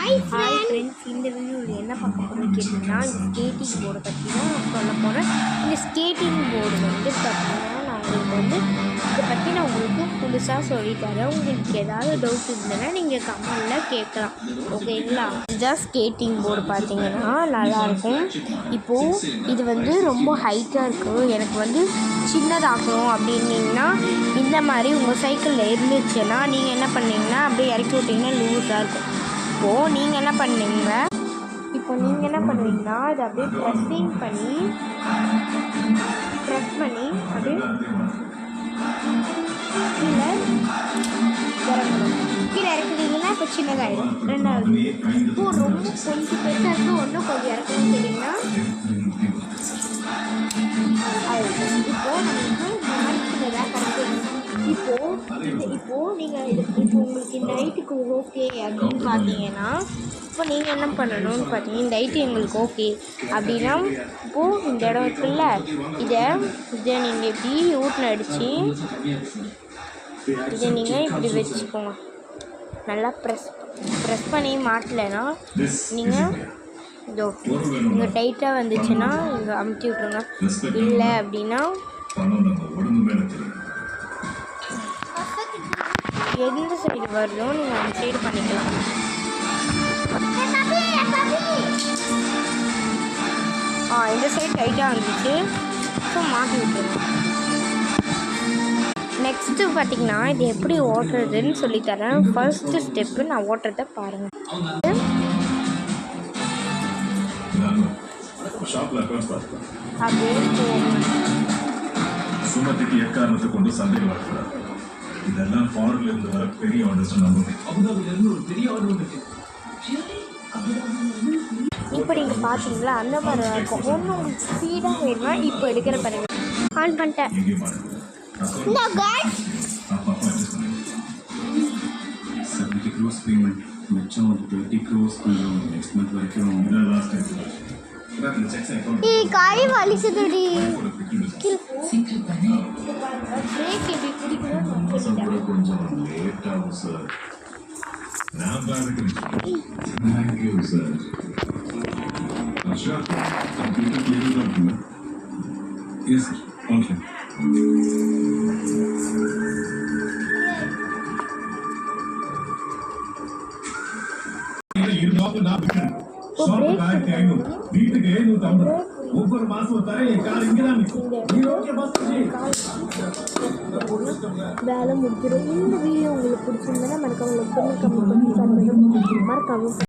Hi friends, இந்த வீடியோவில் என்ன பார்க்க போகிறோம்னு கேட்டிங்கன்னா, இந்த ஸ்கேட்டிங் போர்டை பற்றி தான் நான் சொல்ல போகிறேன். இந்த ஸ்கேட்டிங் போர்டு வந்து பார்த்தீங்கன்னா நான் உங்களுக்கு இதை பற்றி நான் உங்களுக்கு புதுசாக சொல்லித்தரேன். உங்களுக்கு ஏதாவது டவுட் இருந்ததுன்னா நீங்கள் கமெண்டில் கேட்கலாம், ஓகேங்களா? இதுதான் ஸ்கேட்டிங் போர்டு பார்த்தீங்கன்னா நல்லாயிருக்கும். இப்போது இது வந்து ரொம்ப ஹைட்டாக இருக்குது, எனக்கு வந்து சின்னதாக்கணும் அப்படின்னீங்கன்னா இந்த மாதிரி உங்கள் சைக்கிளில் இருந்துச்சுன்னா நீங்கள் என்ன பண்ணீங்கன்னா அப்படியே இறக்கி விட்டிங்கன்னா லூஸாக இருக்கும். இப்போது நீங்கள் என்ன பண்ணுவீங்கன்னா அதை அப்படியே ப்ரெஸ் பண்ணி அப்படியே கீழே இறக்குறீங்கன்னா இப்போ சின்னதாகிடும். ரெண்டாவது இப்போது ரொம்ப கொஞ்சம் பெருசாக இருக்குது, ஒன்றும் கொஞ்சம் இறக்கணும்னு கேட்டிங்கன்னா இப்போது நீங்கள் இப்போ உங்களுக்கு இந்த ஹைட்டுக்கு ஓகே அப்படின்னு பார்த்தீங்கன்னா இப்போ நீங்கள் என்ன பண்ணணும்னு பார்த்தீங்கன்னா, இந்த ஹைட்டு எங்களுக்கு ஓகே அப்படின்னா இப்போது இந்த இடம் இருக்குல்ல, இதை நீங்கள் இப்படி ஊட்டில் அடித்து இதை நீங்கள் இப்படி வச்சுக்கோங்க. நல்லா ப்ரெஸ் பண்ணி மாட்டலைன்னா நீங்கள் இதோ இங்கே டைட்டாக வந்துச்சுன்னா இங்கே அமுத்தி விட்ருங்க. இல்லை அப்படின்னா எந்த சைடு வருதோ நீங்கள் அந்த சைடு பண்ணிக்கலாம். இந்த சைடு டைட்டாக வந்துச்சு, ஸோ மாற்றி விட்டுருங்க. நெக்ஸ்ட்டு பார்த்தீங்கன்னா இது எப்படி ஓட்டுறதுன்னு சொல்லித்தரேன். ஃபர்ஸ்ட்டு ஸ்டெப்பு நான் ஓட்டுறதை பாருங்கள். அப்படியே சுமதிக்கு எக்காரணத்தை கொண்டு சந்தையில் வரக்கூடாது. இதெல்லாம் ஃபாரின்ல இருந்து வர பெரிய ஆர்டர்ஸ் நம்புறேன். அபுதாபில இருந்து ஒரு பெரிய ஆர்டர் வந்துருக்கு. இப்போ நீங்கள் பார்த்தீங்களா அந்த மாதிரி இருக்கும். ஒன்றும் ஸ்பீடாக வேணுமா இப்போ எடுக்கிற பாருங்க. ஆன் பண்ணிட்டேன். 70 crores payment மிச்சம் 20 crores கொஞ்சம் நெக்ஸ்ட் மந்த் வரைக்கும் இதான் லாஸ்ட் டைம். காய் வலிக்குதுடி. கொஞ்சம் லேட் ஆகும் sir. Thank you sir. Asha computer clear பண்ணுங்க. Yes okay. வீட்டுக்கு 750 ஒவ்வொரு மாசம் தரேன். என் கார் இங்கதான் வேலை முடிச்சிடும். இந்த வீடியோ உங்களுக்கு பிடிச்சிருந்தா மறக்காம